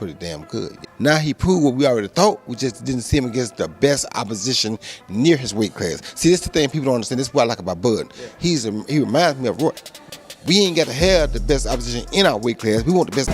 pretty damn good. Now he proved what we already thought. We just didn't see him against the best opposition near his weight class. See, this is the thing people don't understand. This is what I like about Bud. He reminds me of Roy. We ain't got to have the best opposition in our weight class. We want the best.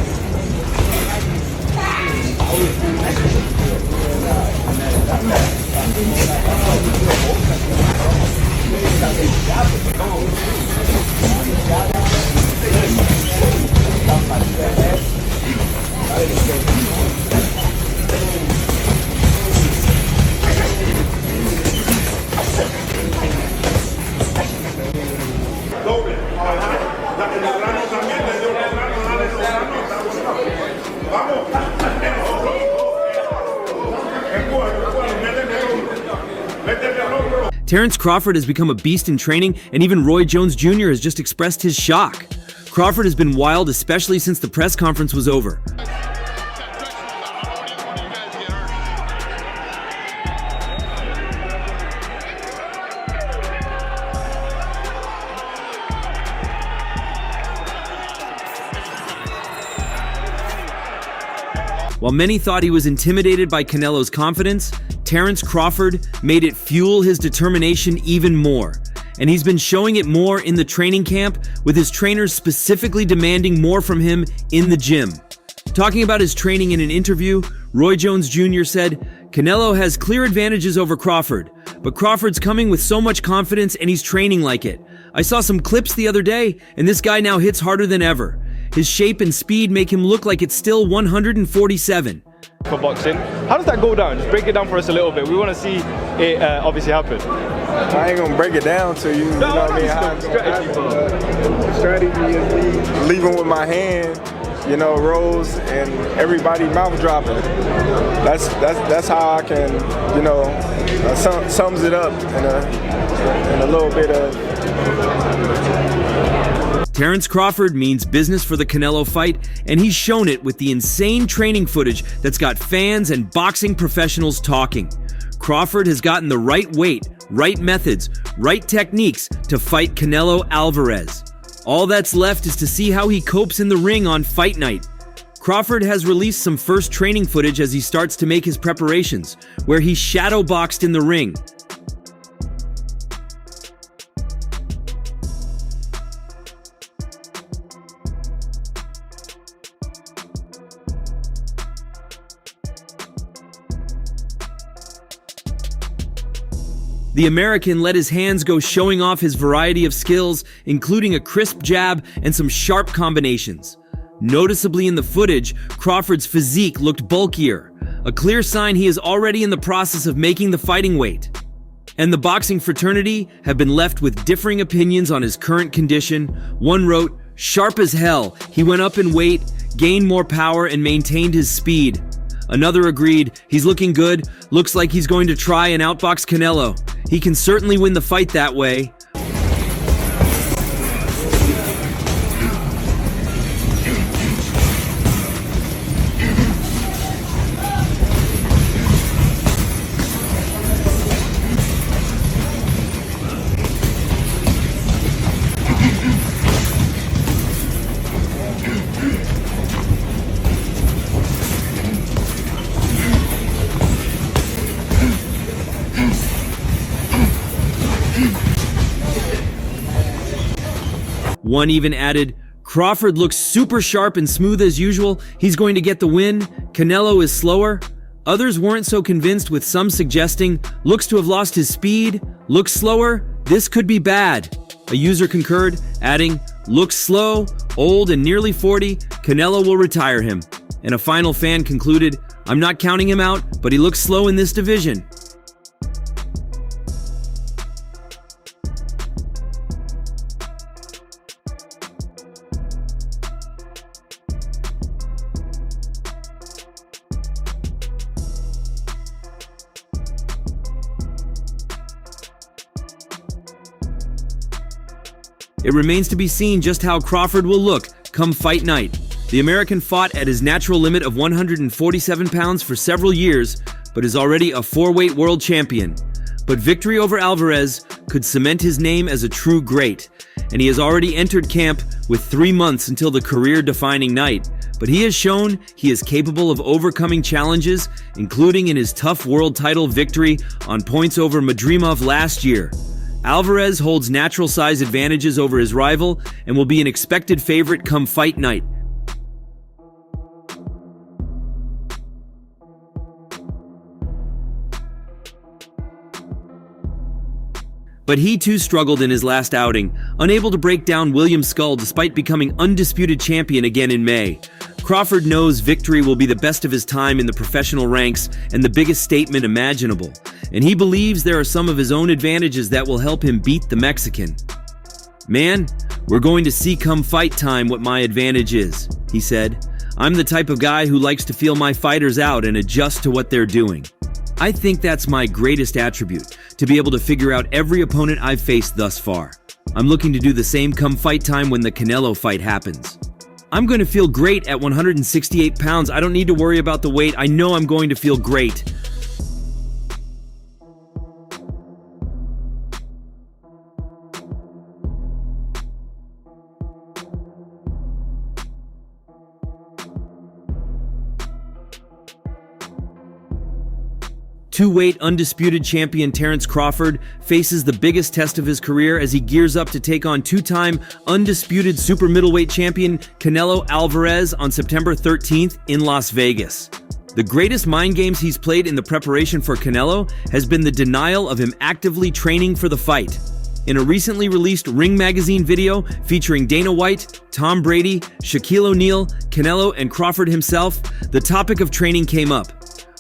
Terence Crawford has become a beast in training, and even Roy Jones Jr. has just expressed his shock. Crawford has been wild, especially since the press conference was over. While many thought he was intimidated by Canelo's confidence, Terence Crawford made it fuel his determination even more. And he's been showing it more in the training camp, with his trainers specifically demanding more from him in the gym. Talking about his training in an interview, Roy Jones Jr. said, "Canelo has clear advantages over Crawford, but Crawford's coming with so much confidence and he's training like it. I saw some clips the other day, and this guy now hits harder than ever. His shape and speed make him look like it's still 147. For boxing, how does that go down? Just break it down for us a little bit. We want to see it obviously happen. I ain't gonna break it down to you. You know what I mean? The strategy is leaving with my hand, you know, rolls and everybody mouth dropping. That's how I can, you know, sums it up in a little bit of. Terence Crawford means business for the Canelo fight, and he's shown it with the insane training footage that's got fans and boxing professionals talking. Crawford has gotten the right weight, right methods, right techniques to fight Canelo Alvarez. All that's left is to see how he copes in the ring on fight night. Crawford has released some first training footage as he starts to make his preparations, where he shadowboxed in the ring. The American let his hands go, showing off his variety of skills, including a crisp jab and some sharp combinations. Noticeably in the footage, Crawford's physique looked bulkier, a clear sign he is already in the process of making the fighting weight. And the boxing fraternity have been left with differing opinions on his current condition. One wrote, "Sharp as hell, he went up in weight, gained more power, and maintained his speed." Another agreed, "He's looking good, looks like he's going to try and outbox Canelo. He can certainly win the fight that way." One even added, "Crawford looks super sharp and smooth as usual. He's going to get the win. Canelo is slower." Others weren't so convinced, with some suggesting, "Looks to have lost his speed. Looks slower. This could be bad." A user concurred, adding, "Looks slow, old and nearly 40. Canelo will retire him." And a final fan concluded, "I'm not counting him out, but he looks slow in this division." It remains to be seen just how Crawford will look come fight night. The American fought at his natural limit of 147 pounds for several years, but is already a four-weight world champion. But victory over Alvarez could cement his name as a true great, and he has already entered camp with 3 months until the career-defining night. but he has shown he is capable of overcoming challenges, including in his tough world title victory on points over Madrimov last year. Alvarez holds natural size advantages over his rival and will be an expected favorite come fight night. But he too struggled in his last outing, unable to break down William Skull despite becoming undisputed champion again in May. Crawford knows victory will be the best of his time in the professional ranks and the biggest statement imaginable, and he believes there are some of his own advantages that will help him beat the Mexican. "Man, we're going to see come fight time what my advantage is," he said. "I'm the type of guy who likes to feel my fighters out and adjust to what they're doing. I think that's my greatest attribute, to be able to figure out every opponent I've faced thus far. I'm looking to do the same come fight time when the Canelo fight happens. I'm going to feel great at 168 pounds. I don't need to worry about the weight. I know I'm going to feel great." Two-weight undisputed champion Terence Crawford faces the biggest test of his career as he gears up to take on two-time undisputed super middleweight champion Canelo Alvarez on September 13th in Las Vegas. The greatest mind games he's played in the preparation for Canelo has been the denial of him actively training for the fight. In a recently released Ring Magazine video featuring Dana White, Tom Brady, Shaquille O'Neal, Canelo, and Crawford himself, the topic of training came up.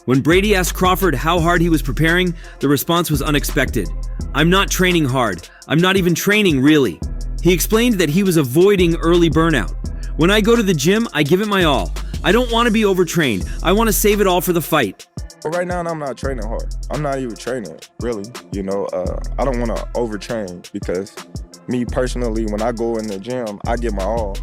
When Brady asked Crawford how hard he was preparing, the response was unexpected. "I'm not training hard. I'm not even training, really." He explained that he was avoiding early burnout. "When I go to the gym, I give it my all. I don't want to be overtrained. I want to save it all for the fight." But right now, I'm not training hard. I'm not even training, really. I don't want to overtrain because me personally, when I go in the gym, I give my all,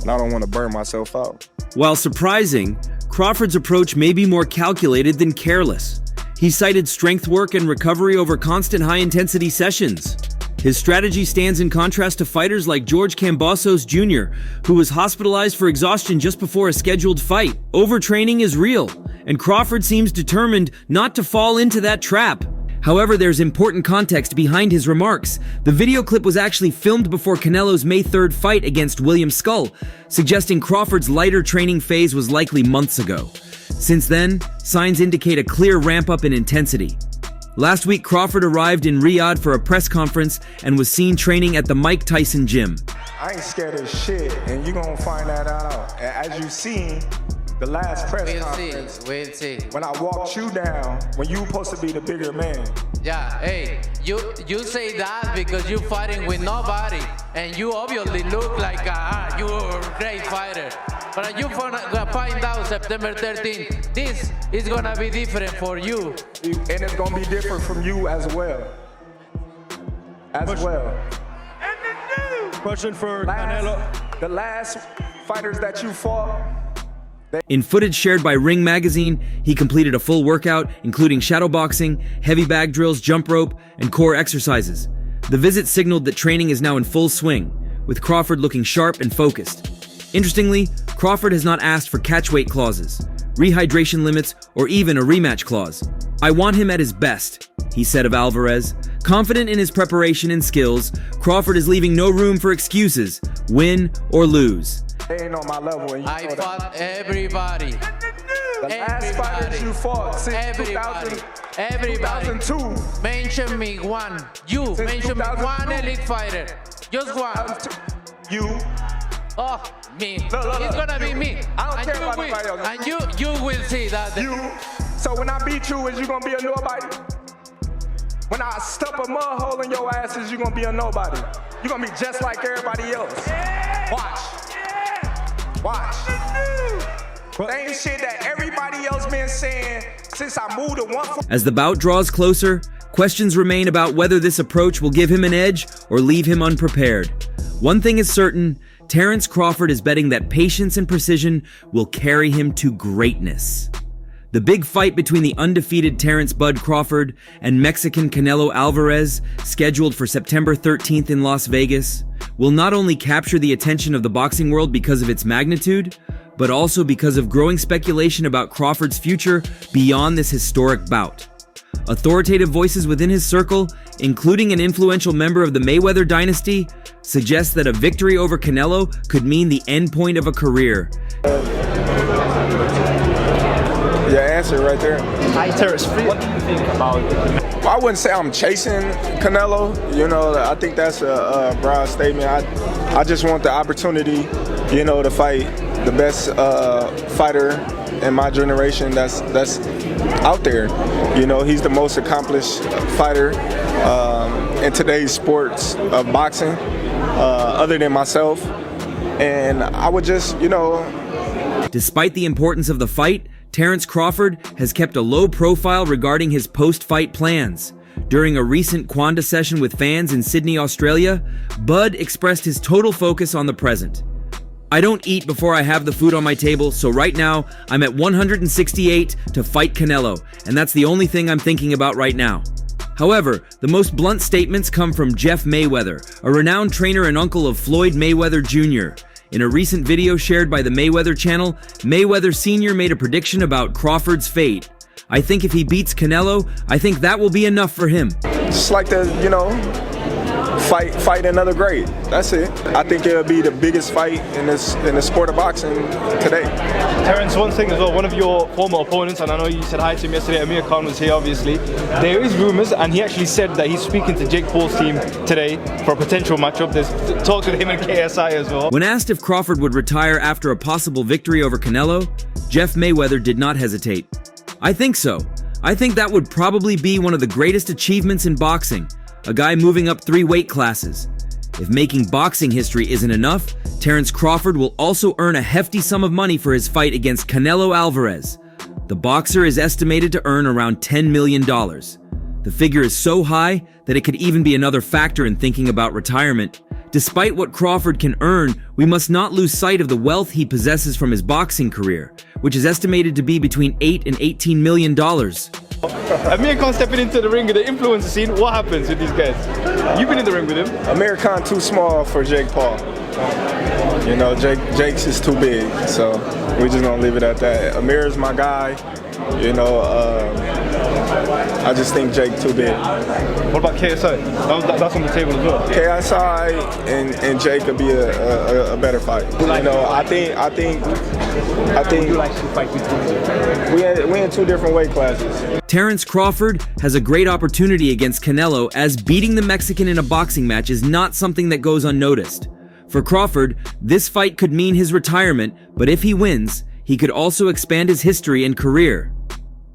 and I don't want to burn myself out. While surprising, Crawford's approach may be more calculated than careless. He cited strength work and recovery over constant high-intensity sessions. His strategy stands in contrast to fighters like George Kambosos Jr., who was hospitalized for exhaustion just before a scheduled fight. Overtraining is real, and Crawford seems determined not to fall into that trap. However, there's important context behind his remarks. The video clip was actually filmed before Canelo's May 3rd fight against William Skull, suggesting Crawford's lighter training phase was likely months ago. Since then, signs indicate a clear ramp-up in intensity. Last week, Crawford arrived in Riyadh for a press conference and was seen training at the Mike Tyson gym. I ain't scared of shit, and you gonna find that out. As you seen, the last press conference, we'll see. when I walked you down, when you supposed to be the bigger man. Yeah, hey, you say that because you're fighting with nobody, and you obviously look like you're a great fighter. But you find out September 13th, this is gonna be different for you. And it's gonna be different from you as well. Question for Canelo. The last fighters that you fought. In footage shared by Ring Magazine, he completed a full workout, including shadowboxing, heavy bag drills, jump rope, and core exercises. The visit signaled that training is now in full swing, with Crawford looking sharp and focused. Interestingly, Crawford has not asked for catch-weight clauses, rehydration limits, or even a rematch clause. "I want him at his best," he said of Alvarez. Confident in his preparation and skills, Crawford is leaving no room for excuses, win or lose. They ain't on my level, and you I know fought that. everybody. The last fighters you fought since 2002. Mention me one. You Since mention me 2002. one elite fighter. Just one. You. Oh, me. Look. It's gonna be me. I don't And care you about will- nobody else. And you will see that. You. So when I beat you, is you gonna be a nobody? When I stuff a mud hole in your ass, is you gonna be a nobody? You gonna be just like everybody else. Watch. Same shit that everybody else been saying since I moved to 140. As the bout draws closer, questions remain about whether this approach will give him an edge or leave him unprepared. One thing is certain, Terence Crawford is betting that patience and precision will carry him to greatness. The big fight between the undefeated Terence "Bud" Crawford and Mexican Canelo Alvarez, scheduled for September 13th in Las Vegas, will not only capture the attention of the boxing world because of its magnitude, but also because of growing speculation about Crawford's future beyond this historic bout. Authoritative voices within his circle, including an influential member of the Mayweather dynasty, suggest that a victory over Canelo could mean the endpoint of a career. Your answer right there. Hi, Terence. What do you think about Well, I wouldn't say I'm chasing Canelo. You know, I think that's a broad statement. I just want the opportunity, you know, to fight the best fighter in my generation that's out there. You know, he's the most accomplished fighter in today's sports of boxing, other than myself. And I would just, you know. Despite the importance of the fight, Terence Crawford has kept a low profile regarding his post-fight plans. During a recent Quanda session with fans in Sydney, Australia, Bud expressed his total focus on the present. "I don't eat before I have the food on my table, so right now I'm at 168 to fight Canelo, and that's the only thing I'm thinking about right now." However, the most blunt statements come from Jeff Mayweather, a renowned trainer and uncle of Floyd Mayweather Jr. In a recent video shared by the Mayweather channel, Mayweather Sr. made a prediction about Crawford's fate. "I think if he beats Canelo, I think that will be enough for him." Just like to, you know, fight another great. That's it. I think it'll be the biggest fight in the sport of boxing today. Terence, one thing as well, one of your former opponents, and I know you said hi to him yesterday, Amir Khan was here obviously. There is rumors, and he actually said that he's speaking to Jake Paul's team today for a potential matchup. There's talks with him and KSI as well. When asked if Crawford would retire after a possible victory over Canelo, Jeff Mayweather did not hesitate. "I think so. I think that would probably be one of the greatest achievements in boxing. A guy moving up 3 weight classes. If making boxing history isn't enough, Terence Crawford will also earn a hefty sum of money for his fight against Canelo Alvarez. The boxer is estimated to earn around $10 million. The figure is so high that it could even be another factor in thinking about retirement. Despite what Crawford can earn, we must not lose sight of the wealth he possesses from his boxing career, which is estimated to be between $8 and $18 million. Amir Khan stepping into the ring in the influencer scene, what happens with these guys? You've been in the ring with him. Amir Khan too small for Jake Paul. You know, Jake's is too big, so we're just gonna leave it at that. Amir is my guy. You know, I just think Jake too big. What about KSI? That's on the table as well. KSI and Jake could be a better fight. You know, I think we're in 2 different weight classes. Terence Crawford has a great opportunity against Canelo, as beating the Mexican in a boxing match is not something that goes unnoticed. For Crawford, this fight could mean his retirement, but if he wins, he could also expand his history and career.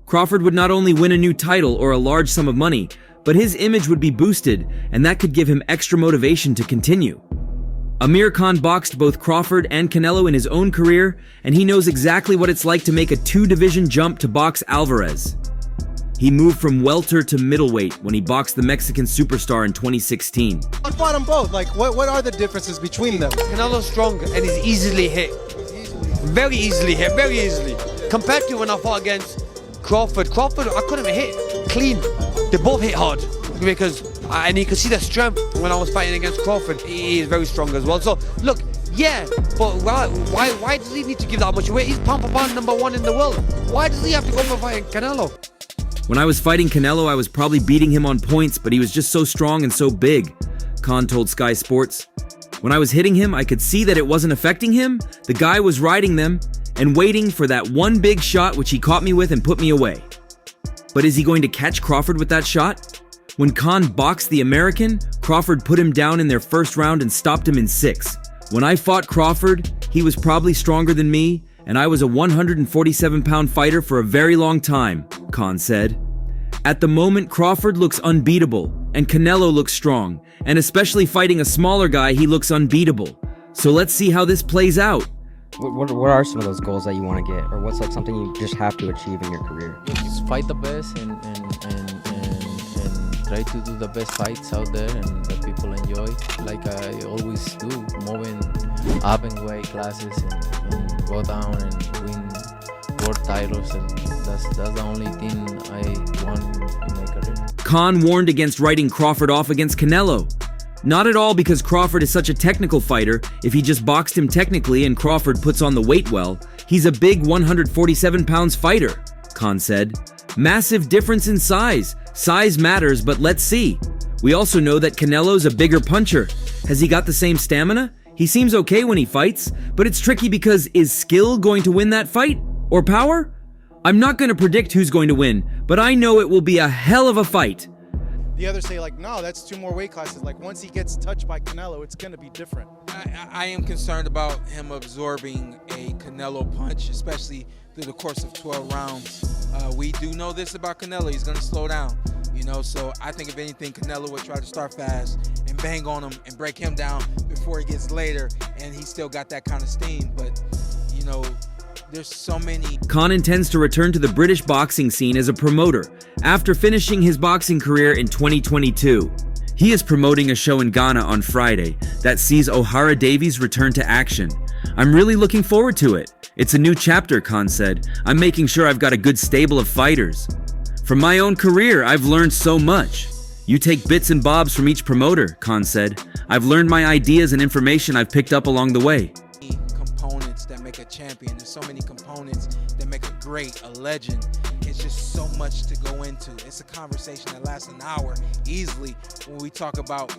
Crawford would not only win a new title or a large sum of money, but his image would be boosted, and that could give him extra motivation to continue. Amir Khan boxed both Crawford and Canelo in his own career, and he knows exactly what it's like to make a 2-division jump to box Alvarez. He moved from welter to middleweight when he boxed the Mexican superstar in 2016. I fought them both. Like, what are the differences between them? Canelo's strong and he's easily hit. Very easily hit, very easily. Compared to when I fought against Crawford, I couldn't hit clean. They both hit hard because, and you can see the strength when I was fighting against Crawford. He is very strong as well. So look, yeah, but why does he need to give that much away? He's pound for pound #1 in the world. Why does he have to go for fighting Canelo? When I was fighting Canelo, I was probably beating him on points, but he was just so strong and so big, Khan told Sky Sports. When I was hitting him, I could see that it wasn't affecting him. The guy was riding them and waiting for that one big shot which he caught me with and put me away. But is he going to catch Crawford with that shot? When Khan boxed the American, Crawford put him down in their first round and stopped him in 6. When I fought Crawford, he was probably stronger than me, and I was a 147-pound fighter for a very long time, Khan said. At the moment, Crawford looks unbeatable, and Canelo looks strong, and especially fighting a smaller guy, he looks unbeatable. So let's see how this plays out. What are some of those goals that you want to get, or what's like something you just have to achieve in your career? Just fight the best and try to do the best fights out there and that people enjoy, like I always do, moving up in weight classes and go down and win world titles, and that's the only thing I want in my career. Khan warned against writing Crawford off against Canelo. Not at all because Crawford is such a technical fighter. If he just boxed him technically and Crawford puts on the weight well, he's a big 147 pounds fighter, Khan said. Massive difference in size. Size matters, but let's see. We also know that Canelo's a bigger puncher. Has he got the same stamina? He seems okay when he fights, but it's tricky because is skill going to win that fight? Or power? I'm not going to predict who's going to win, but I know it will be a hell of a fight. The others say, like, no, that's 2 more weight classes. Like, once he gets touched by Canelo, it's going to be different. I am concerned about him absorbing a Canelo punch, especially through the course of 12 rounds. We do know this about Canelo. He's going to slow down, you know, so I think if anything, Canelo would try to start fast and bang on him and break him down before he gets later, and he's still got that kind of steam, but, you know, there's so many. Khan intends to return to the British boxing scene as a promoter after finishing his boxing career in 2022. He is promoting a show in Ghana on Friday that sees O'Hara Davies return to action. I'm really looking forward to it. It's a new chapter, Khan said. I'm making sure I've got a good stable of fighters. From my own career, I've learned so much. You take bits and bobs from each promoter, Khan said. I've learned my ideas and information I've picked up along the way. Components that make a champion. There's so many components that make a great, a legend. It's just so much to go into. It's a conversation that lasts an hour easily when we talk about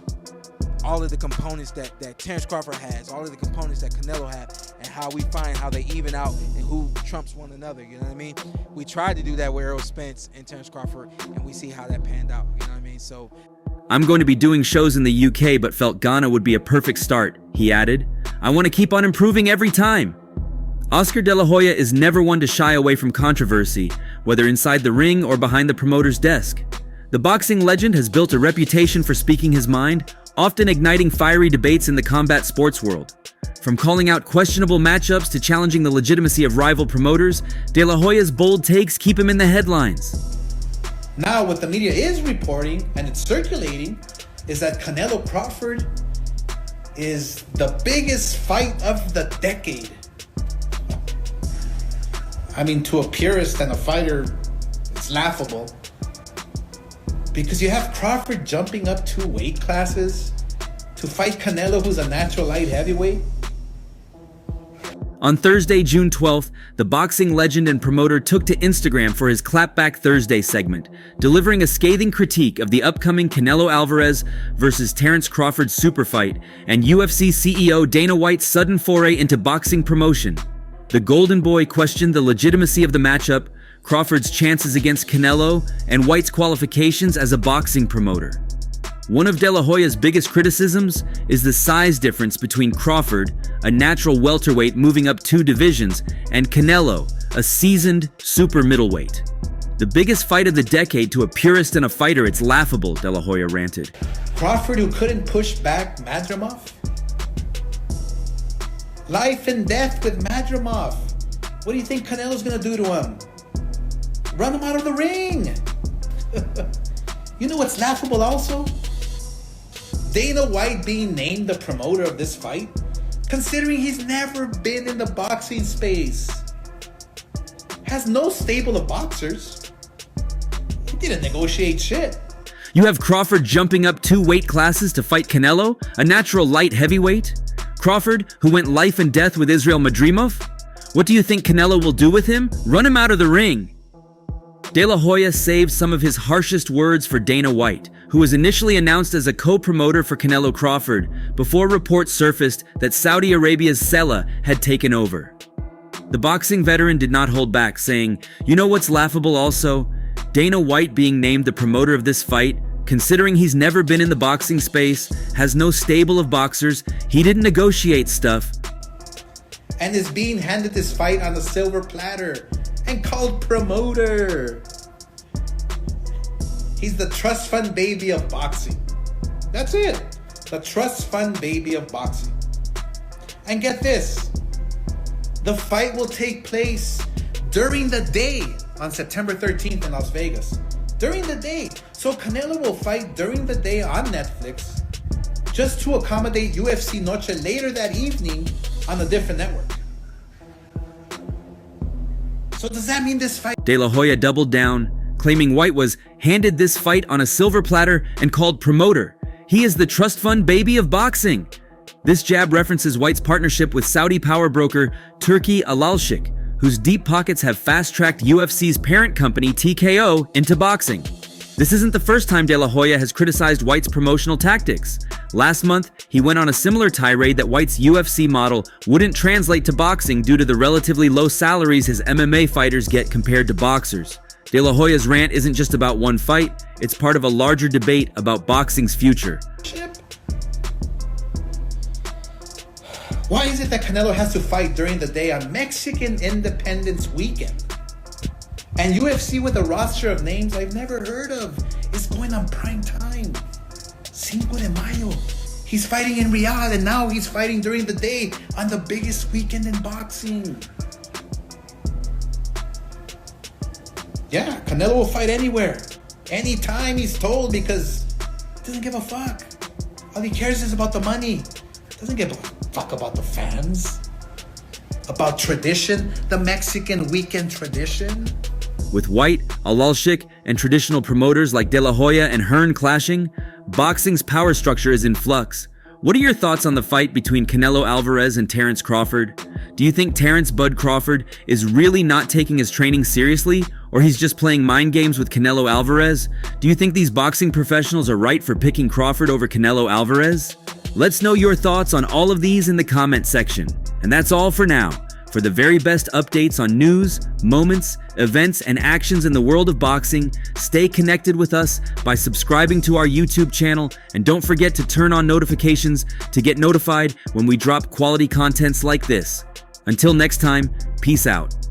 all of the components that Terence Crawford has, all of the components that Canelo has, and how we find how they even out and who trumps one another, you know what I mean? We tried to do that with Errol Spence and Terence Crawford, and we see how that panned out, you know what I mean? So I'm going to be doing shows in the UK, but felt Ghana would be a perfect start, he added. I want to keep on improving every time. Oscar De La Hoya is never one to shy away from controversy, whether inside the ring or behind the promoter's desk. The boxing legend has built a reputation for speaking his mind, often igniting fiery debates in the combat sports world. From calling out questionable matchups to challenging the legitimacy of rival promoters, De La Hoya's bold takes keep him in the headlines. Now, what the media is reporting, and it's circulating, is that Canelo Crawford is the biggest fight of the decade. I mean, to a purist and a fighter, it's laughable. Because you have Crawford jumping up 2 weight classes to fight Canelo, who's a natural light heavyweight. On Thursday, June 12th, the boxing legend and promoter took to Instagram for his Clapback Thursday segment, delivering a scathing critique of the upcoming Canelo Alvarez versus Terence Crawford super fight and UFC CEO Dana White's sudden foray into boxing promotion. The Golden Boy questioned the legitimacy of the matchup, Crawford's chances against Canelo, and White's qualifications as a boxing promoter. One of De La Hoya's biggest criticisms is the size difference between Crawford, a natural welterweight moving up 2 divisions, and Canelo, a seasoned super middleweight. The biggest fight of the decade to a purist and a fighter, it's laughable, De La Hoya ranted. Crawford, who couldn't push back Madrimov? Life and death with Madrimov. What do you think Canelo's gonna do to him? Run him out of the ring. You know what's laughable also? Dana White being named the promoter of this fight, considering he's never been in the boxing space. Has no stable of boxers. He didn't negotiate shit. You have Crawford jumping up 2 weight classes to fight Canelo, a natural light heavyweight? Crawford, who went life and death with Israel Madrimov? What do you think Canelo will do with him? Run him out of the ring. De La Hoya saved some of his harshest words for Dana White, who was initially announced as a co-promoter for Canelo Crawford before reports surfaced that Saudi Arabia's Sela had taken over. The boxing veteran did not hold back, saying, "You know what's laughable also? Dana White being named the promoter of this fight, considering he's never been in the boxing space, has no stable of boxers, he didn't negotiate stuff." And is being handed this fight on a silver platter and called promoter. He's the trust fund baby of boxing. That's it. The trust fund baby of boxing. And get this. The fight will take place during the day on September 13th in Las Vegas. During the day. So Canelo will fight during the day on Netflix just to accommodate UFC Noche later that evening on a different network. So does that mean this fight... De La Hoya doubled down, claiming White was handed this fight on a silver platter and called promoter. He is the trust fund baby of boxing. This jab references White's partnership with Saudi power broker Turki Al-Sheikh, whose deep pockets have fast-tracked UFC's parent company TKO into boxing. This isn't the first time De La Hoya has criticized White's promotional tactics. Last month, he went on a similar tirade that White's UFC model wouldn't translate to boxing due to the relatively low salaries his MMA fighters get compared to boxers. De La Hoya's rant isn't just about one fight, it's part of a larger debate about boxing's future. Why is it that Canelo has to fight during the day on Mexican Independence Weekend? And UFC with a roster of names I've never heard of is going on prime time. Cinco de Mayo. He's fighting in Riyadh and now he's fighting during the day on the biggest weekend in boxing. Yeah, Canelo will fight anywhere, anytime he's told, because he doesn't give a fuck. All he cares is about the money. Doesn't give a fuck about the fans. About tradition, the Mexican weekend tradition. With White, Al-Sheikh, and traditional promoters like De La Hoya and Hearn clashing, boxing's power structure is in flux. What are your thoughts on the fight between Canelo Alvarez and Terence Crawford? Do you think Terence "Bud" Crawford is really not taking his training seriously, or he's just playing mind games with Canelo Alvarez? Do you think these boxing professionals are right for picking Crawford over Canelo Alvarez? Let's know your thoughts on all of these in the comment section. And that's all for now. For the very best updates on news, moments, events, and actions in the world of boxing, stay connected with us by subscribing to our YouTube channel, and don't forget to turn on notifications to get notified when we drop quality contents like this. Until next time, peace out.